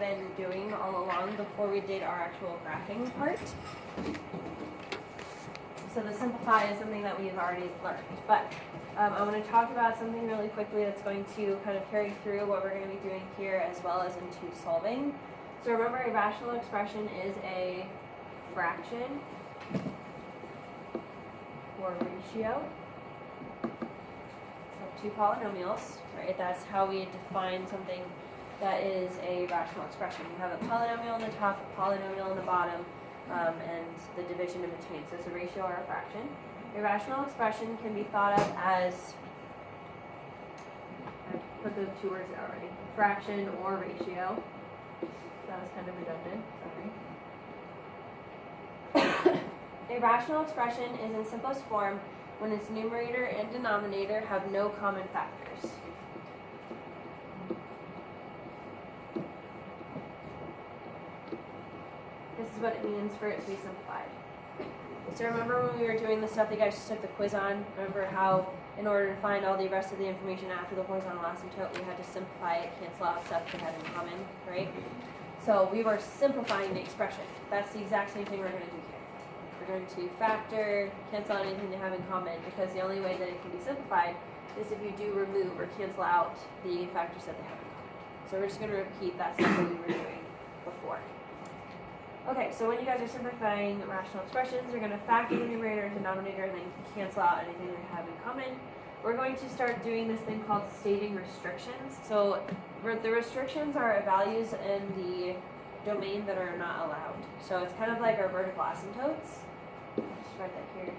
been doing all along before we did our actual graphing part. So the simplify is something that we've already learned, but I'm going to talk about something really quickly that's going to kind of carry through what we're going to be doing here as well as into solving. So remember, a rational expression is a fraction or ratio of two polynomials, right? That's how we define something that is a rational expression. You have a polynomial on the top, a polynomial on the bottom, and the division in between. So it's a ratio or a fraction. A rational expression can be thought of as, I put the two words out already, fraction or ratio. That was kind of redundant, sorry. A rational expression is in simplest form when its numerator and denominator have no common factors. This is what it means for it to be simplified. So remember when we were doing the stuff that you guys just took the quiz on? Remember how in order to find all the rest of the information after the horizontal asymptote, we had to simplify it, cancel out stuff they had in common, right? So we were simplifying the expression. That's the exact same thing we're going to do here. We're going to factor, cancel out anything they have in common, because the only way that it can be simplified is if you do remove or cancel out the factors that they have in common. So we're just going to repeat that stuff that we were doing before. Okay, so when you guys are simplifying rational expressions, you're going to factor the numerator and denominator and then cancel out anything they have in common. We're going to start doing this thing called stating restrictions. So the restrictions are values in the domain that are not allowed. So it's kind of like our vertical asymptotes. I'll just write that here.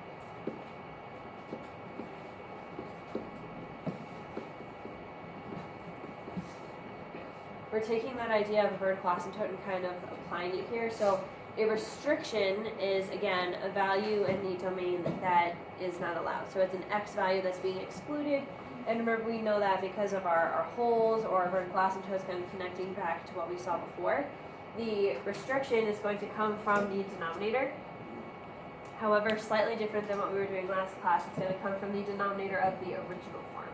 We're taking that idea of a vertical asymptote and kind of applying it here. So a restriction is, again, a value in the domain that is not allowed. So it's an x value that's being excluded. And remember, we know that because of our holes or our vertical asymptotes kind of connecting back to what we saw before. The restriction is going to come from the denominator. However, slightly different than what we were doing last class, it's going to come from the denominator of the original form.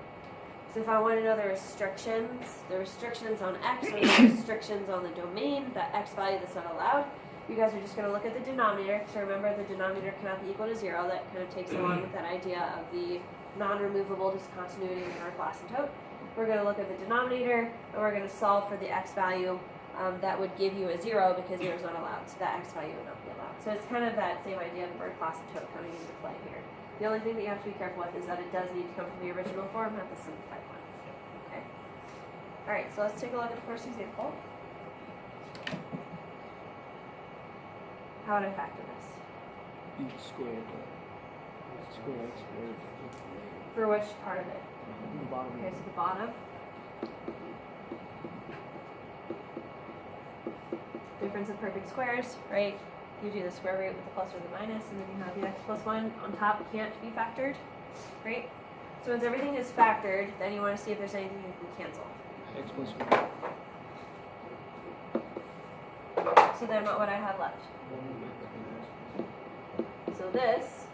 So if I want to know the restrictions on x or the restrictions on the domain, that x value that's not allowed, you guys are just going to look at the denominator. So remember, the denominator cannot be equal to 0. That kind of takes along with that idea of the non-removable discontinuity in the vertical asymptote. We're going to look at the denominator, and we're going to solve for the x value that would give you a 0 because 0 is not allowed. So that x value would not be allowed. So it's kind of that same idea of the vertical asymptote coming into play here. The only thing that you have to be careful with is that it does need to come from the original form, not the simplified one. Okay. All right, so let's take a look at the first example. How would I factor this? You squared square x squared. For which part of it? The bottom. Okay, so the bottom. Difference of perfect squares, right? You do the square root with the plus or the minus, and then you have the x plus 1 on top can't be factored, right? So once everything is factored, then you want to see if there's anything you can cancel. X plus 1. So then what would I have left? So this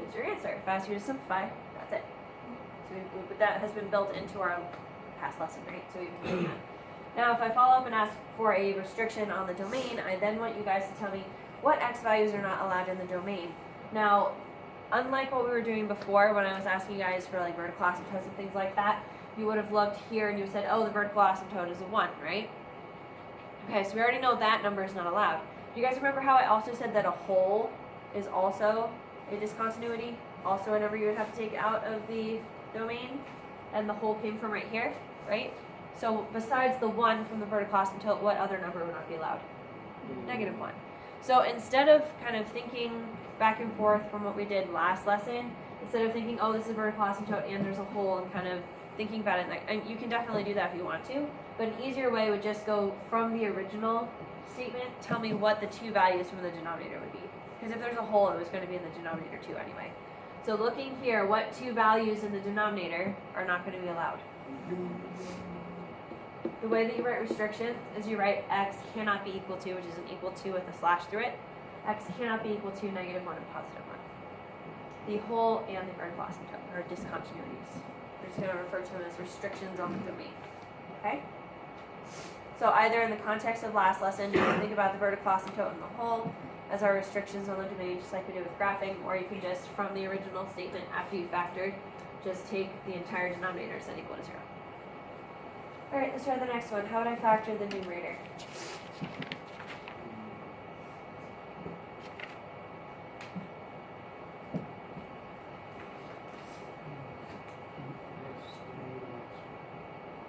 is your answer. If I ask you to simplify, that's it. So that has been built into our past lesson, right? So we've been doing that. Now, if I follow up and ask for a restriction on the domain, I then want you guys to tell me what x values are not allowed in the domain. Now, unlike what we were doing before when I was asking you guys for like vertical asymptotes and things like that, you would have looked here and you said, oh, the vertical asymptote is a 1, right? Okay, so we already know that number is not allowed. Do you guys remember how I also said that a hole is also a discontinuity? Also a number you would have to take out of the domain, and the hole came from right here, right? So besides the 1 from the vertical asymptote, what other number would not be allowed? Negative 1. So instead of kind of thinking back and forth from what we did last lesson, instead of thinking, oh, this is a vertical asymptote and there's a hole, and kind of thinking about it, and you can definitely do that if you want to, but an easier way would just go from the original statement, tell me what the two values from the denominator would be. Because if there's a hole, it was going to be in the denominator too anyway. So looking here, what two values in the denominator are not going to be allowed? The way that you write restrictions is you write x cannot be equal to, which is an equal to with a slash through it. X cannot be equal to -1 and +1. The whole and the vertical asymptote are discontinuities. We're just going to refer to them as restrictions on the domain. Okay? So either in the context of last lesson, you can think about the vertical asymptote and the whole as our restrictions on the domain, just like we did with graphing, or you can just, from the original statement after you factored, just take the entire denominator and set equal to 0. Alright, let's try the next one. How would I factor the numerator?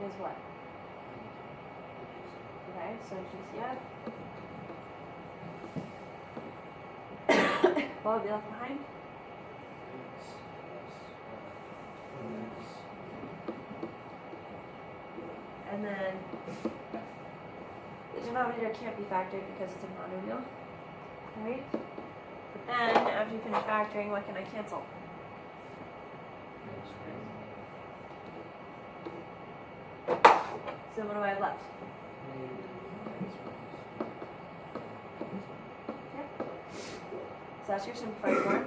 Is what? Okay, so GCF. What would be left behind? And then the denominator can't be factored because it's a monomial, right? But then, after you finish factoring, what can I cancel? So what do I have left? Yep. So that's your simplified form.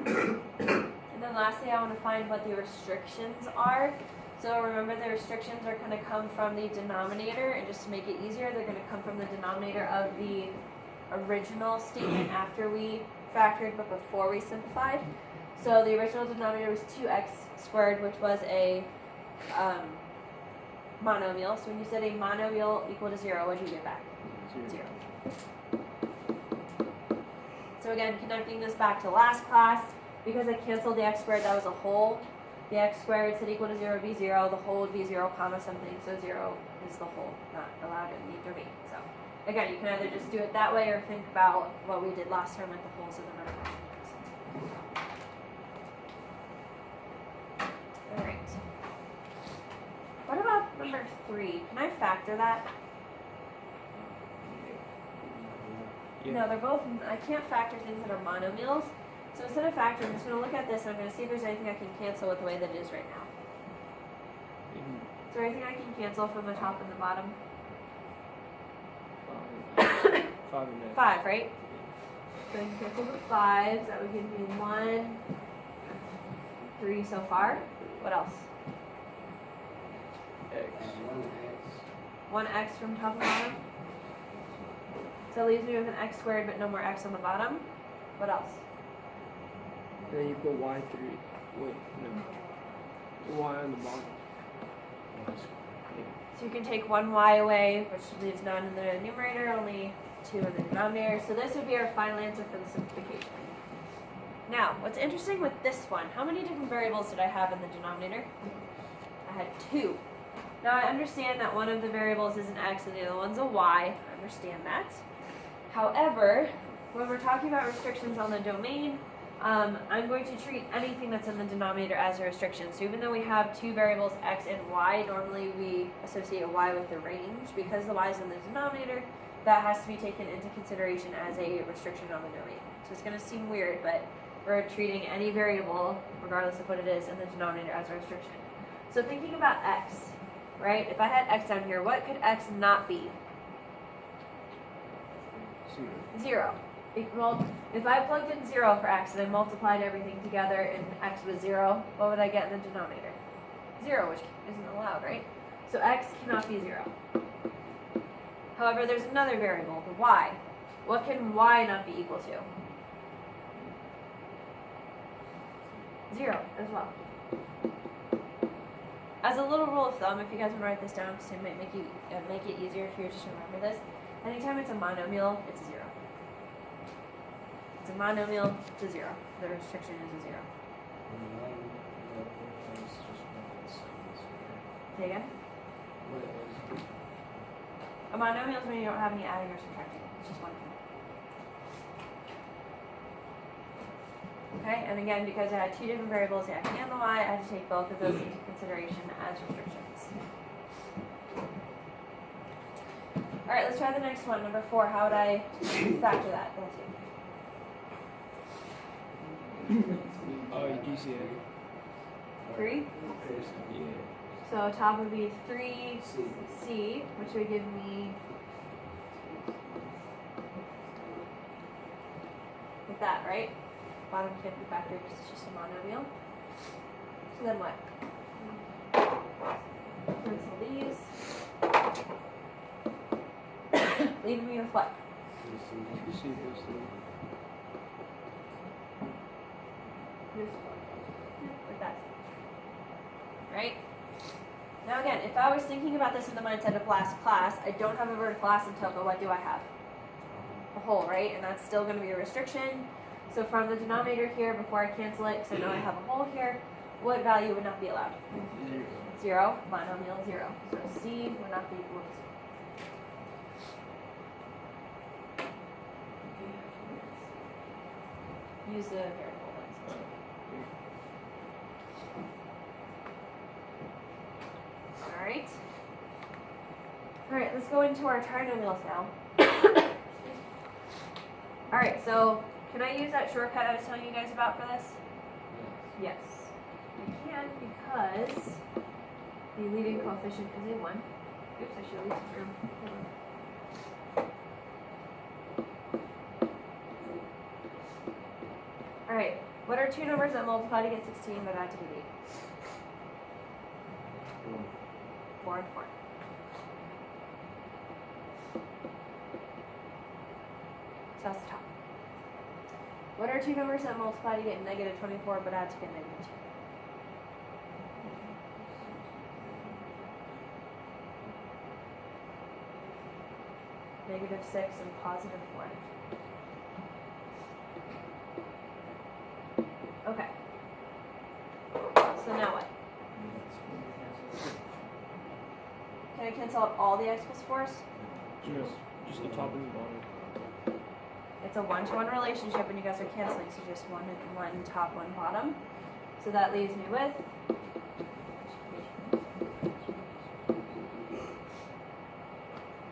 And then lastly, I want to find what the restrictions are. So remember, the restrictions are going to come from the denominator, and just to make it easier, they're going to come from the denominator of the original statement after we factored but before we simplified. So the original denominator was 2x squared, which was a monomial. So when you said a monomial equal to 0, what did you get back? 0. So again, connecting this back to last class, because I canceled the x squared, that was a whole. The x squared said equal to 0 would be 0, the whole would be 0 comma something, so 0 is the whole, not allowed in the domain. So again, you can either just do it that way or think about what we did last time with the wholes and the verticals. Alright. What about number 3? Can I factor that? Yeah. No, they're both, I can't factor things that are monomials. So instead of factoring, I'm just going to look at this and I'm going to see if there's anything I can cancel with the way that it is right now. Is there anything I can cancel from the top and the bottom? 5 and x. 5, right? So I can cancel the 5s. That would give me 1, 3 so far. What else? X. 1x from top and bottom. So it leaves me with an x squared but no more x on the bottom. What else? Then you put y3. Wait, no. Y on the bottom. So you can take 1y away, which leaves none in the numerator, only 2 in the denominator. So this would be our final answer for the simplification. Now, what's interesting with this one, how many different variables did I have in the denominator? I had 2. Now I understand that one of the variables is an x and the other one's a y. I understand that. However, when we're talking about restrictions on the domain, I'm going to treat anything that's in the denominator as a restriction. So even though we have 2 variables, x and y, normally we associate y with the range. Because the y is in the denominator, that has to be taken into consideration as a restriction on the domain. So it's going to seem weird, but we're treating any variable, regardless of what it is, in the denominator as a restriction. So thinking about x, right? If I had x down here, what could x not be? 0. Well, if I plugged in 0 for x and I multiplied everything together and x was 0, what would I get in the denominator? 0, which isn't allowed, right? So x cannot be 0. However, there's another variable, the y. What can y not be equal to? 0 as well. As a little rule of thumb, if you guys want to write this down, because it might make it easier if you just remember this, anytime it's a monomial, it's 0. It's a monomial, it's a 0. The restriction is a 0. Say again? A monomial is when you don't have any adding or subtracting. It's just one thing. Okay, and again, because I had 2 different variables, the x and the y, I had to take both of those into consideration as restrictions. Alright, let's try the next one, number 4. How would I factor that? GCF. 3? Yeah. So top would be 3c, which would give me with that, right? Bottom can't be factored because it's just a monomial. So then what? Cancel these. leaving me with what? You see this thing. Like that. Right? Now again, if I was thinking about this in the mindset of last class, I don't have a vertical asymptote, but what do I have? A hole, right? And that's still going to be a restriction. So from the denominator here, before I cancel it, because I know I have a hole here, what value would not be allowed? 0, binomial 0. So C would not be equal to 0. Use the variable ones. Alright. Alright, let's go into our trinomials now. Alright, so can I use that shortcut I was telling you guys about for this? Yes. I can because the leading coefficient is a 1. Oops, I should leave some room. Hold on. Alright, what are two numbers that multiply to get 16 but add to get 8? 4 and 4. So that's the top. What are two numbers that multiply to get negative 24 but add to get negative 2? Negative 6 and positive 1. Okay. So now what? Can I cancel out all the x plus 4s? Just the top and the bottom. It's a 1-to-1 relationship when you guys are canceling, so just one top, one bottom. So that leaves me with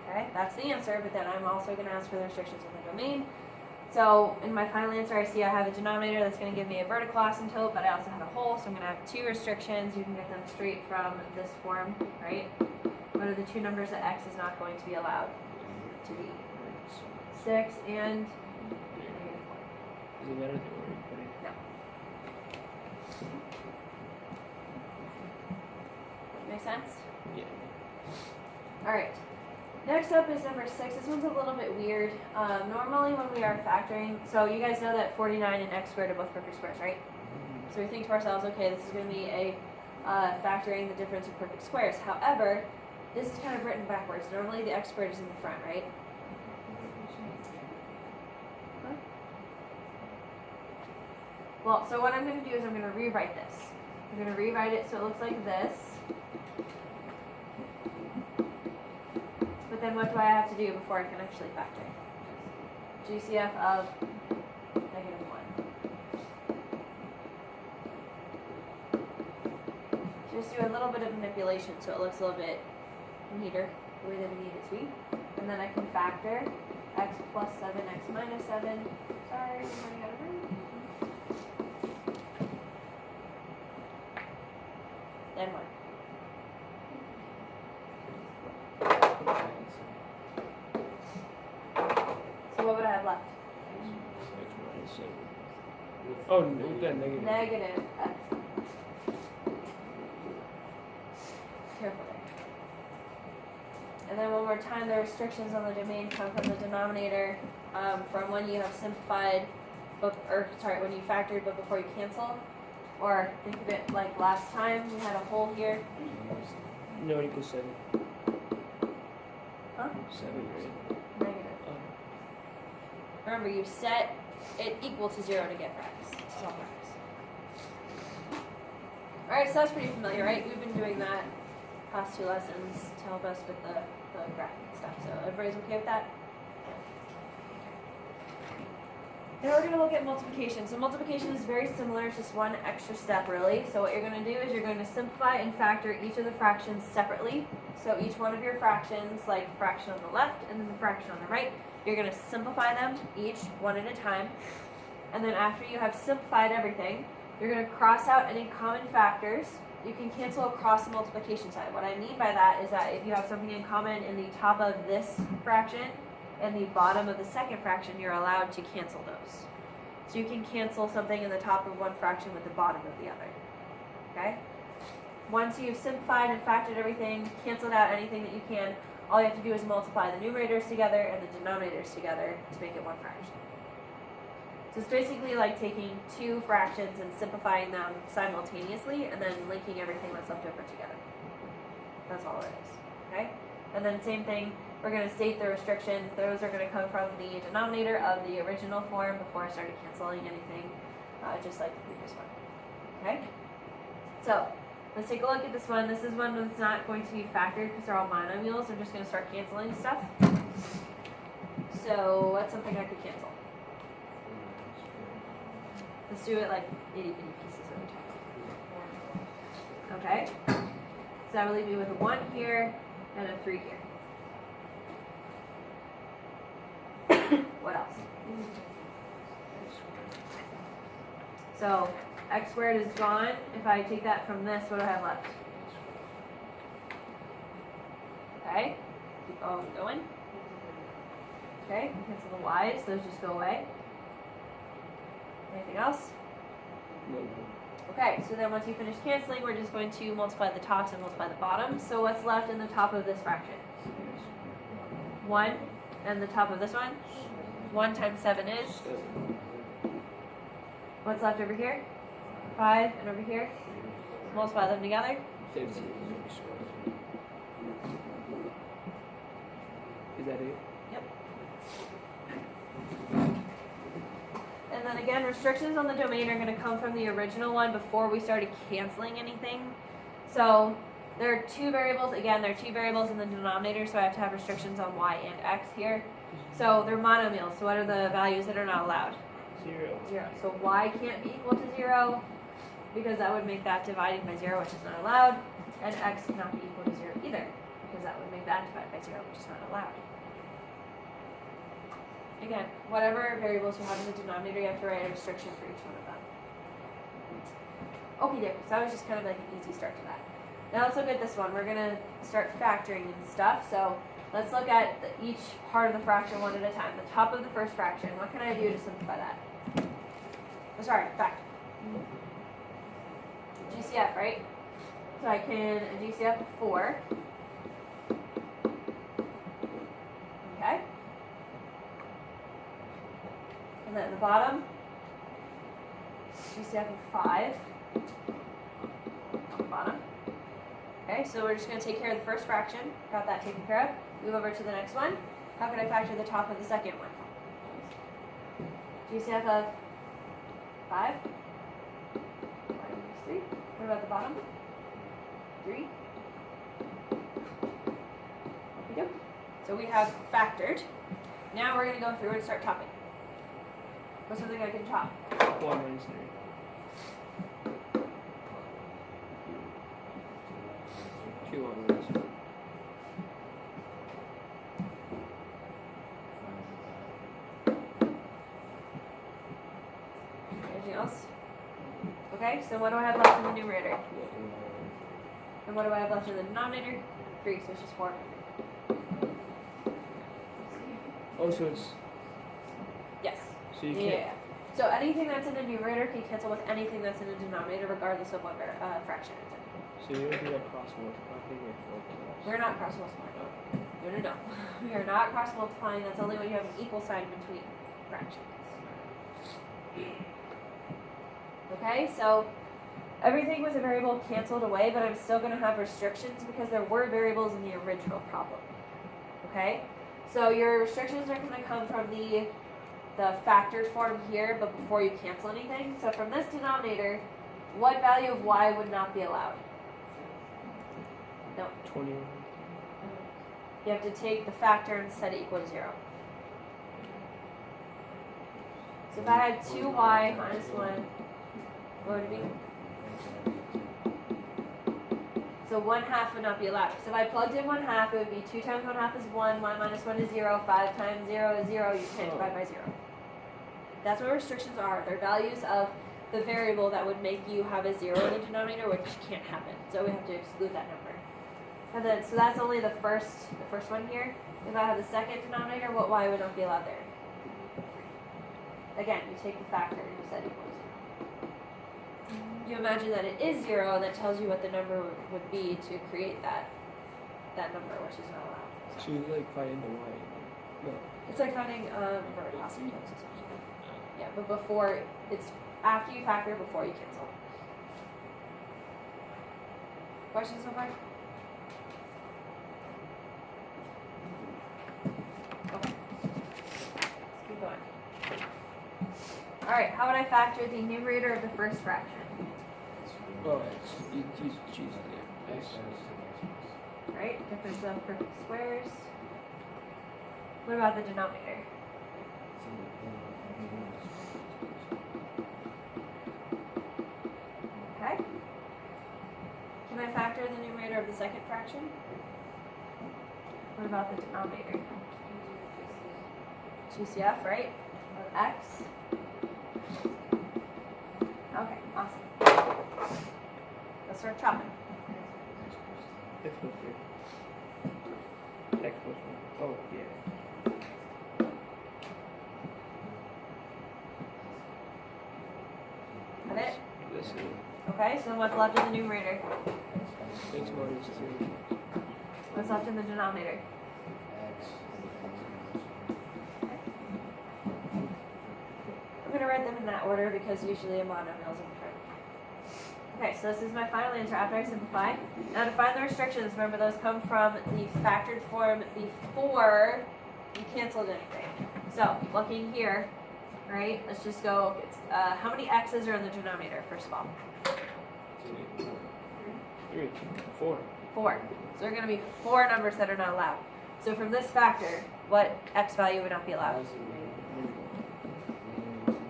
okay, that's the answer, but then I'm also going to ask for the restrictions in the domain. So in my final answer, I see I have a denominator that's going to give me a vertical asymptote, but I also have a hole, so I'm going to have two restrictions. You can get them straight from this form, right? What are the two numbers that x is not going to be allowed to be? 6 and negative 4. Is it better than already put it? No. Make sense? Yeah. Alright. Next up is number 6. This one's a little bit weird. Normally when we are factoring, so you guys know that 49 and x squared are both perfect squares, right? So we think to ourselves, okay, this is going to be a factoring the difference of perfect squares. However, this is kind of written backwards. Normally the x squared is in the front, right? Huh? Well, so what I'm going to do is I'm going to rewrite this. I'm going to rewrite it so it looks like this. But then what do I have to do before I can actually factor? GCF of negative 1. Just do a little bit of manipulation so it looks a little bit neater, the way that we need it to be. And then I can factor x plus 7, x minus 7. Sorry, I'm running out of room. Then what? So what would I have left? Oh, no, that negative. Negative x. Careful there. And then one more time, the restrictions on the domain come from the denominator, from when you have simplified, when you factored but before you cancel. Or think of it like last time, we had a hole here. No, it equals 7. Huh? 7, right? Negative. Remember, you set it equal to 0 to get for x. This is all for x. Alright, so that's pretty familiar, right? We've been doing that past 2 lessons to help us with the graphing stuff. So everybody's okay with that? Now we're going to look at multiplication. So multiplication is very similar, it's just one extra step really. So what you're going to do is you're going to simplify and factor each of the fractions separately. So each one of your fractions, like the fraction on the left and then the fraction on the right, you're going to simplify them each one at a time. And then after you have simplified everything, you're going to cross out any common factors. You can cancel across the multiplication side. What I mean by that is that if you have something in common in the top of this fraction and the bottom of the second fraction, you're allowed to cancel those. So you can cancel something in the top of one fraction with the bottom of the other. Okay? Once you've simplified and factored everything, canceled out anything that you can, all you have to do is multiply the numerators together and the denominators together to make it one fraction. So it's basically like taking two fractions and simplifying them simultaneously and then linking everything that's left over together. That's all it is, okay? And then same thing, we're going to state the restrictions. Those are going to come from the denominator of the original form before I started canceling anything, just like the previous one, okay? So let's take a look at this one. This is one that's not going to be factored because they're all monomials. I'm just going to start canceling stuff. So what's something I could cancel? Let's do it like itty bitty pieces at a time. Okay? So that will leave me with a 1 here and a 3 here. What else? So x squared is gone. If I take that from this, what do I have left? Okay? Keep on going. Okay, cancel the y's. Those just go away. Anything else? No. Okay, so then once you finish canceling, we're just going to multiply the tops and multiply the bottoms. So what's left in the top of this fraction? 1, and the top of this one? 1 times 7 is? 7. What's left over here? 5, and over here? Multiply them together. 15. Is that it? Yep. And then again, restrictions on the domain are going to come from the original one before we started canceling anything. So there are 2 variables. Again, there are 2 variables in the denominator, so I have to have restrictions on y and x here. So they're monomials. So what are the values that are not allowed? 0. 0. So y can't be equal to 0 because that would make that dividing by 0, which is not allowed. And x cannot be equal to 0 either because that would make that divided by 0, which is not allowed. Again, whatever variables you have in the denominator, you have to write a restriction for each one of them. Okay, so that was just kind of like an easy start to that. Now let's look at this one. We're going to start factoring and stuff. So let's look at each part of the fraction one at a time. The top of the first fraction, what can I do to simplify that? Oh, sorry, factor. GCF, right? So I can GCF of 4. Okay. And then at the bottom, GCF of 5 on the bottom. Okay, so we're just going to take care of the first fraction. Got that taken care of. Move over to the next one. How can I factor the top of the second one? GCF of 5. 3. What about the bottom? 3. Okay. So we have factored. Now we're going to go through and start topping. What's something I can chop? 1 minus 3. 2 minus 4. Anything else? Okay, so what do I have left in the numerator? And what do I have left in the denominator? 3, so it's just 4. Oh, so it's. Yes. So you Yeah. can't. So anything that's in the numerator can cancel with anything that's in the denominator, regardless of what fraction it's in. So you don't do that cross multiplying or 4 plus? We're not cross multiplying. No. We are not cross multiplying. That's only when you have an equal sign between fractions. Okay, so everything with a variable canceled away, but I'm still going to have restrictions because there were variables in the original problem. Okay, so your restrictions are going to come from the factored form here, but before you cancel anything. So from this denominator, what value of y would not be allowed? No. 21. You have to take the factor and set it equal to 0. So if I had 2y minus 1, what would it be? So 1/2 would not be allowed. So if I plugged in 1/2, it would be 2 times 1/2 is 1, y minus 1 is 0, 5 times 0 is 0, you can't divide by 0. That's what restrictions are. They're values of the variable that would make you have a 0 in the denominator, which can't happen. So we have to exclude that number. And then, so that's only the first one here. If I have the second denominator, what y would not be allowed there? Again, you take the factor and you set equal to 0. You imagine that it is 0, and that tells you what the number would be to create that number, which is not allowed. So you like finding the y. No. It's like finding vertical asymptotes essentially. Yeah, but before it's after you factor, before you cancel. Questions so far? Okay. Let's keep going. Alright, how would I factor the numerator of the first fraction? Oh, you choose the x. Right? Difference of perfect squares. What about the denominator? Okay. Can I factor the numerator of the second fraction? What about the denominator? GCF, right? Of x. Okay, awesome. Let's start chopping. X plus 3. X plus 1. Oh, yeah. Got it? That's it. Okay, so what's left in the numerator? X minus 2. What's left in the denominator? I'm going to write them in that order because usually a monomial is in front. Okay, so this is my final answer after I simplify. Now to find the restrictions, remember those come from the factored form before you canceled anything. So, looking here, right, let's just go, how many x's are in the denominator, first of all? 3. 4. 4. So there are going to be 4 numbers that are not allowed. So from this factor, what x value would not be allowed?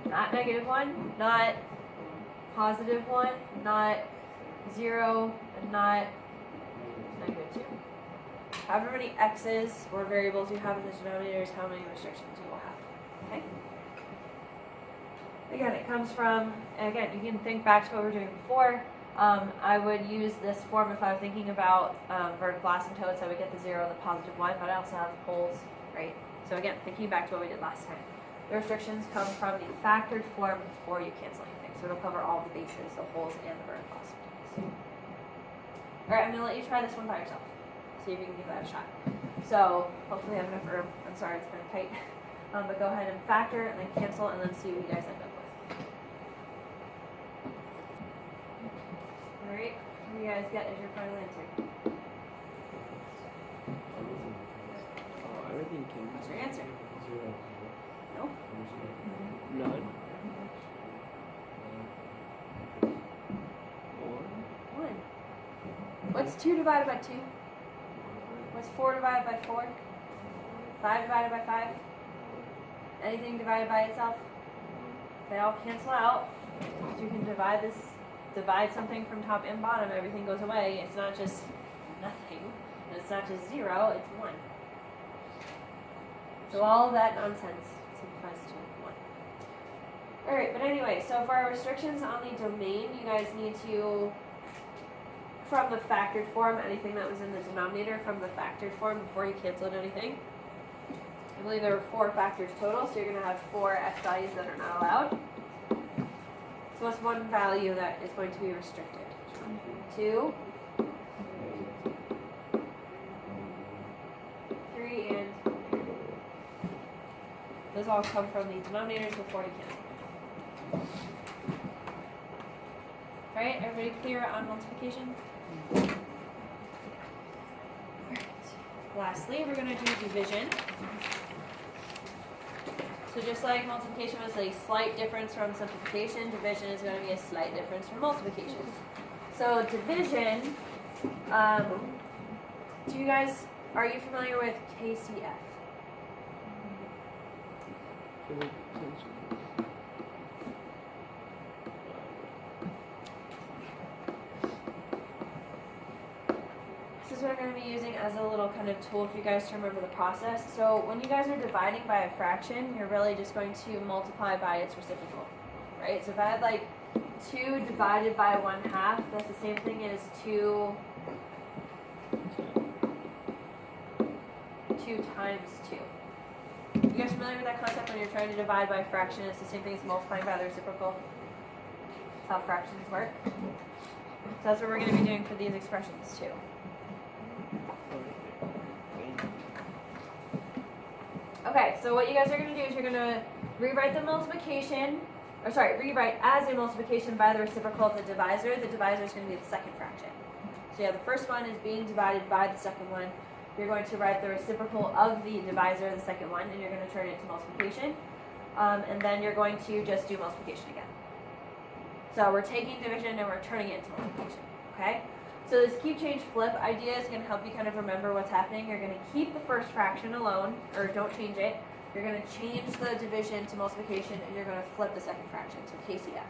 Not -1, not +1, not 0, and not -2. However many x's or variables you have in the denominator is how many restrictions you will have. Okay? Again, it comes from, again, you can think back to what we were doing before. I would use this form if I was thinking about vertical asymptotes. I would get the 0 and the +1, but I also have poles, right? So again, thinking back to what we did last time. The restrictions come from the factored form before you cancel anything. So it'll cover all the bases, the poles, and the vertical asymptotes. Alright, I'm going to let you try this one by yourself. See if you can give that a shot. So hopefully I have enough room. I'm sorry, it's kind of tight. But go ahead and factor and then cancel and then see what you guys end up with. Alright, what do you guys get as your final answer? Oh, everything can. What's your answer? Nope. None. 1. What's 2 divided by 2? What's 4 divided by 4? 5 divided by 5? Anything divided by itself? They all cancel out. So you can divide something from top and bottom, everything goes away. It's not just nothing. It's not just 0, it's 1. So all of that nonsense simplifies to 1. Alright, but anyway, so for our restrictions on the domain, you guys need to, from the factored form, anything that was in the denominator from the factored form before you canceled anything. I believe there were 4 factors total, so you're going to have 4 x values that are not allowed. So what's one value that is going to be restricted? 2, 3, and those all come from the denominators before you cancel. Alright, everybody clear on multiplication? Alright. Lastly, we're going to do division. So just like multiplication was a slight difference from simplification, division is going to be a slight difference from multiplication. So division, are you familiar with KCF? This is what I'm going to be using as a little kind of tool for you guys to remember the process. So when you guys are dividing by a fraction, you're really just going to multiply by its reciprocal, right? So if I had like 2 divided by 1/2, that's the same thing as 2 times 2. You guys familiar with that concept when you're trying to divide by a fraction? It's the same thing as multiplying by the reciprocal. That's how fractions work. So that's what we're going to be doing for these expressions too. so what you guys are going to do is you're going to rewrite the multiplication, rewrite as a multiplication by the reciprocal of the divisor. The divisor is going to be the second fraction. So yeah, the first one is being divided by the second one. You're going to write the reciprocal of the divisor, the second one, and you're going to turn it into multiplication. And then you're going to just do multiplication again. So we're taking division and we're turning it into multiplication, okay? So this keep, change, flip idea is going to help you kind of remember what's happening. You're going to keep the first fraction alone, or don't change it. You're going to change the division to multiplication, and you're going to flip the second fraction, so KCF.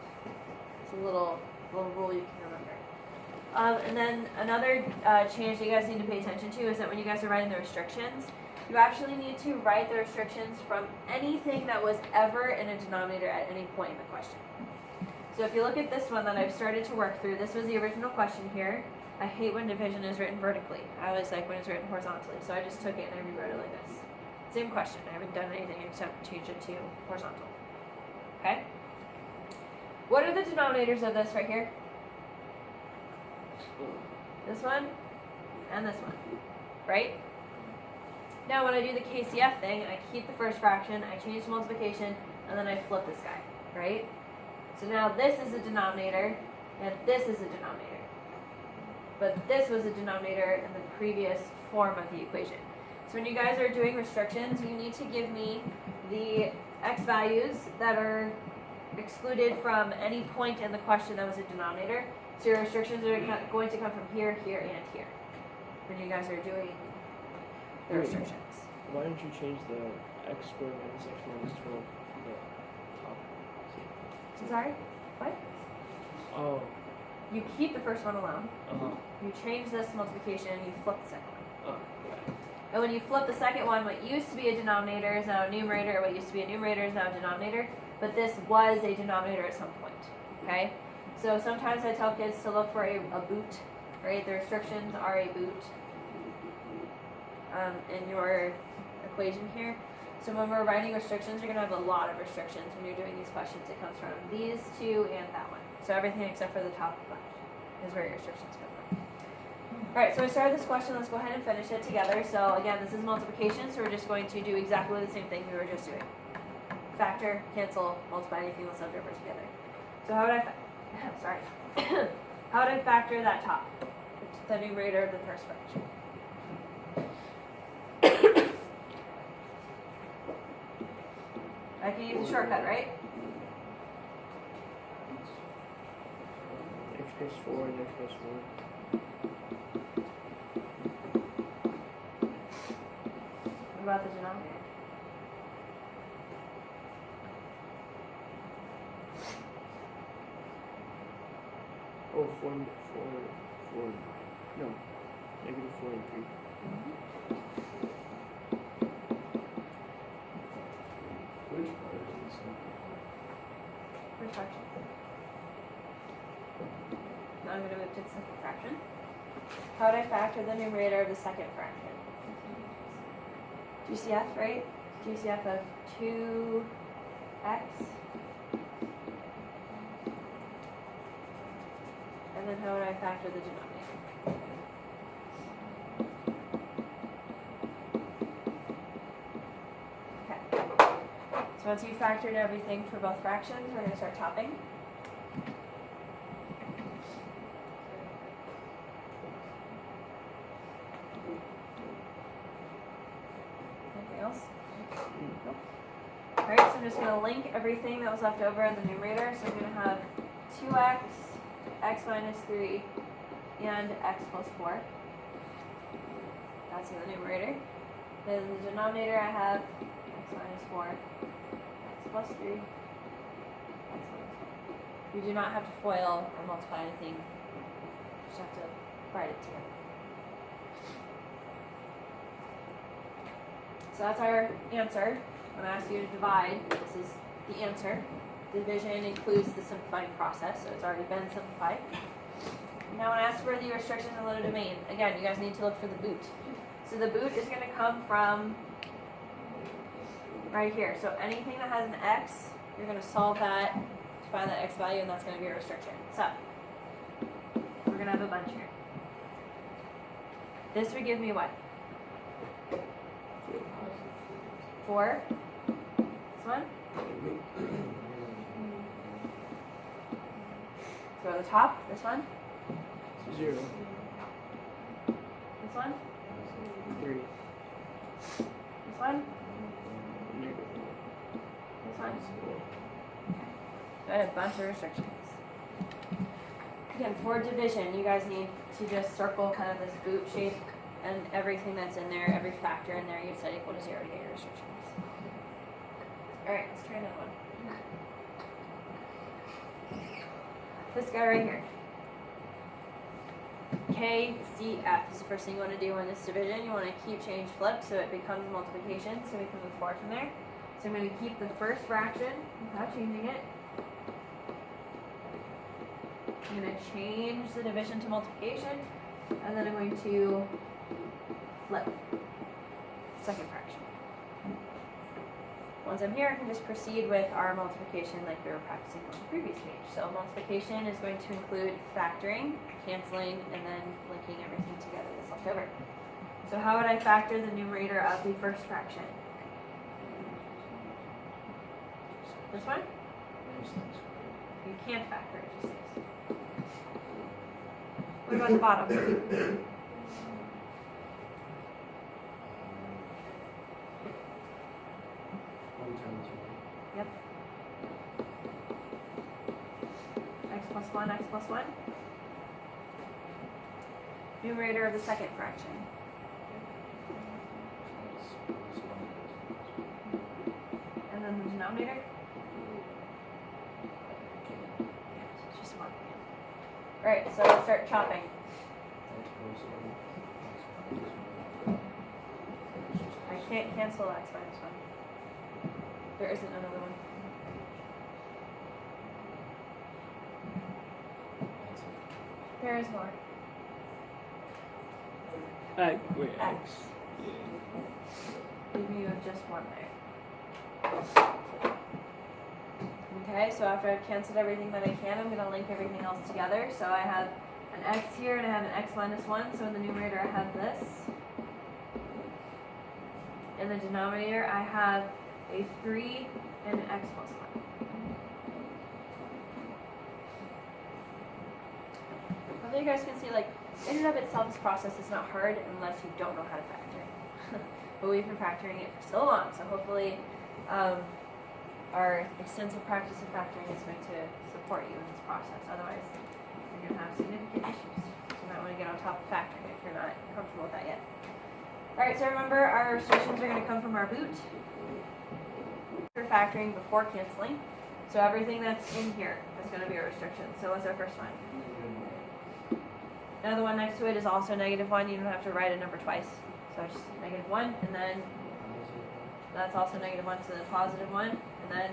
It's a little rule you can remember. And then another change that you guys need to pay attention to is that when you guys are writing the restrictions, you actually need to write the restrictions from anything that was ever in a denominator at any point in the question. So if you look at this one that I've started to work through, this was the original question here. I hate when division is written vertically. I always like when it's written horizontally. So I just took it and I rewrote it like this. Same question. I haven't done anything except change it to horizontal. Okay? What are the denominators of this right here? This one and this one. Right? Now when I do the KCF thing, I keep the first fraction, I change to multiplication, and then I flip this guy. Right? So now this is a denominator, and this is a denominator. But this was a denominator in the previous form of the equation. So when you guys are doing restrictions, you need to give me the x values that are excluded from any point in the question that was a denominator. So your restrictions are going to come from here, here, and here when you guys are doing the restrictions. Why don't you change the x squared minus x minus 12 to the top? Sorry? What? Oh. You keep the first one alone. Uh-huh. You change this multiplication and you flip the second one. Okay. And when you flip the second one, what used to be a denominator is now a numerator. What used to be a numerator is now a denominator. But this was a denominator at some point. Okay? So sometimes I tell kids to look for a boot. Right? The restrictions are a boot in your equation here. So when we're writing restrictions, you're going to have a lot of restrictions when you're doing these questions. It comes from these two and that one. So everything except for the top bunch is where your restrictions come from. Alright, so I started this question. Let's go ahead and finish it together. So again, this is multiplication, so we're just going to do exactly the same thing we were just doing. Factor, cancel, multiply anything that's left over together. So how would how would I factor that top? The numerator of the first fraction. I can use a shortcut, right? X plus 4 and x plus 1. What about the denominator? Oh, 4, no, negative 4 and 3. Which part is this? First fraction. Now I'm going to move to the second fraction. How would I factor the numerator of the second fraction? GCF, right? GCF of 2x. And then how would I factor the denominator? Okay. So once you've factored everything for both fractions, we're going to start topping. Anything else? Nope. Alright, so I'm just going to link everything that was left over in the numerator. So I'm going to have 2x, x minus 3, and x plus 4. That's in the numerator. Then the denominator I have x minus 4, x plus 3, x minus 4. You do not have to FOIL or multiply anything. You just have to write it together. So that's our answer. When I ask you to divide, this is the answer. Division includes the simplifying process, so it's already been simplified. Now when I ask for the restrictions in the domain, again, you guys need to look for the boot. So the boot is going to come from right here. So anything that has an x, you're going to solve that to find that x value, and that's going to be a restriction. So we're going to have a bunch here. This would give me what? 4. This one. Go to the top. This one. 0, This one. 3, This one. negative This one. So I had a bunch of restrictions. Again, for division, you guys need to just circle kind of this boot shape and everything that's in there, every factor in there, you set equal to 0 to get your restrictions. Alright, let's try another one. This guy right here. KCF is the first thing you want to do in this division. You want to keep change flip so it becomes multiplication so we can move forward from there. So I'm going to keep the first fraction without changing it. I'm going to change the division to multiplication, and then I'm going to flip second fraction. Once I'm here, I can just proceed with our multiplication like we were practicing on the previous page. So multiplication is going to include factoring, canceling, and then linking everything together that's left over. So how would I factor the numerator of the first fraction? This one? You can't factor it, just says. What about the bottom? 1 times 1. Yep. X plus 1, x plus 1. Numerator of the second fraction. And then the denominator? It's just 1. Alright, so let's start chopping. I can't cancel x minus 1. There isn't another one. There is more. Wait, X. X. Yeah. Leave you with just 1 there. Okay, so after I've canceled everything that I can, I'm going to link everything else together. So I have an x here and I have an x minus 1. So in the numerator I have this. In the denominator I have a 3 and an x plus 1. Hopefully you guys can see, like, in and of itself, this process is not hard unless you don't know how to factor. But we've been factoring it for so long, so hopefully our extensive practice of factoring is going to support you in this process. Otherwise, you're going to have significant issues. So you might want to get on top of factoring if you're not comfortable with that yet. Alright, so remember our restrictions are going to come from our boot. We're factoring before canceling. So everything that's in here is going to be a restriction. So what's our first one? Another one next to it is also -1. You don't have to write a number twice. So it's just -1, and then that's also -1, so the +1, and then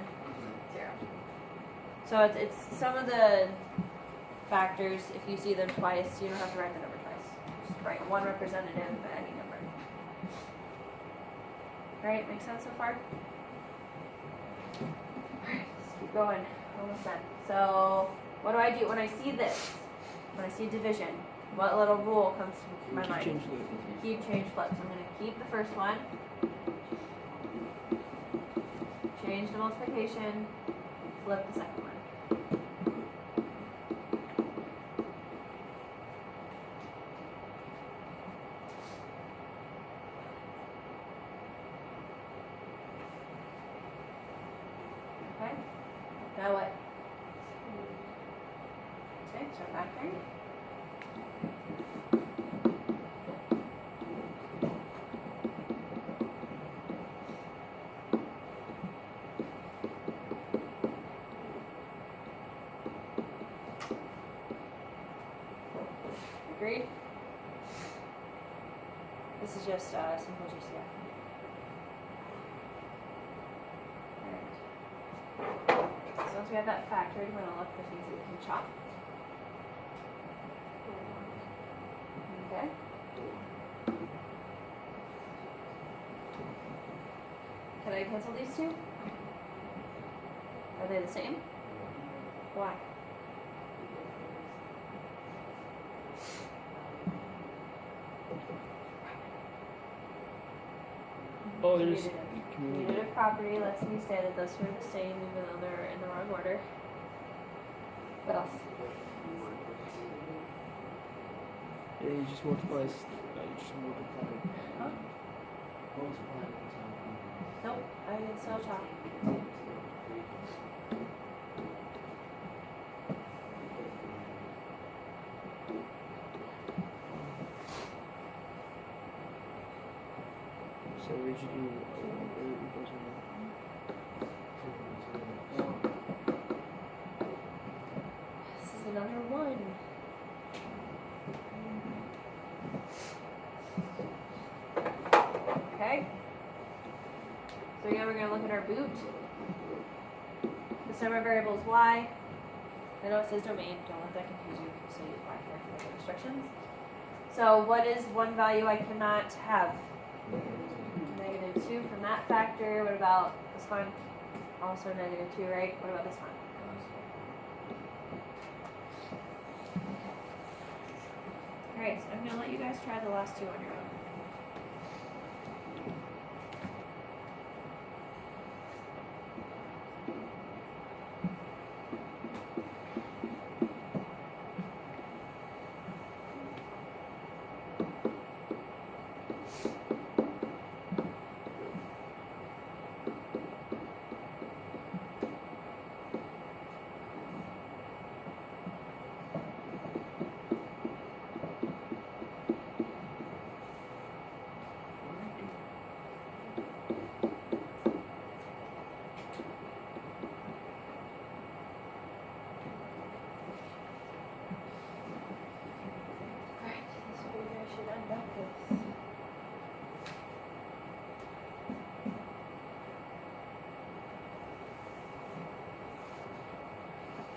0. So it's some of the factors, if you see them twice, you don't have to write the number twice. Just write one representative of any number. Right, makes sense so far? Alright, let's keep going. Almost done. So what do I do when I see this? When I see division, what little rule comes to my mind? Change flip. Keep change flips. I'm going to keep the first one. Change the multiplication. Flip the second one. Okay. Now what? Okay, so factoring. Agreed? This is just simple GCF. Alright. So once we have that factored, we're going to look for things that we can chop. Okay. Can I cancel these two? Are they the same? Why? Oh, there's Commutative of property lets me say that those two are the same even though they're in the wrong order. What else? Yeah, you just multiply. Huh? Multiply it times Nope, I can still chalk. So we should do equals 1. This is another one. Okay. So now we're going to look at our boot. The summary variable is y. I know it says domain. Don't let that confuse you. So use y here for the restrictions. So what is one value I cannot have? -2 from that factor. What about this one? Also -2, right? What about this one? Alright, so I'm going to let you guys try the last two on your own. Alright, this is what you guys should end up with.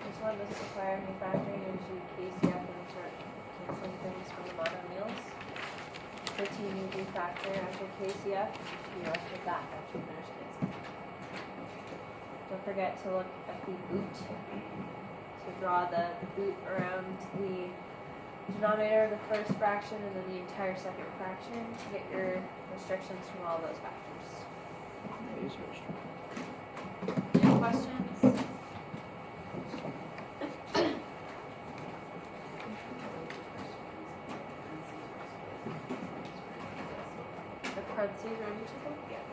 This one doesn't require any factoring, and you KCF and start canceling things from the modern meals. 15 you do factor after KCF, you rest with that after you finish canceling. Don't forget to look at the boot. So draw the boot around the denominator of the first fraction and then the entire second fraction to get your restrictions from all those factors. Any questions? The parentheses around each of them? Yeah.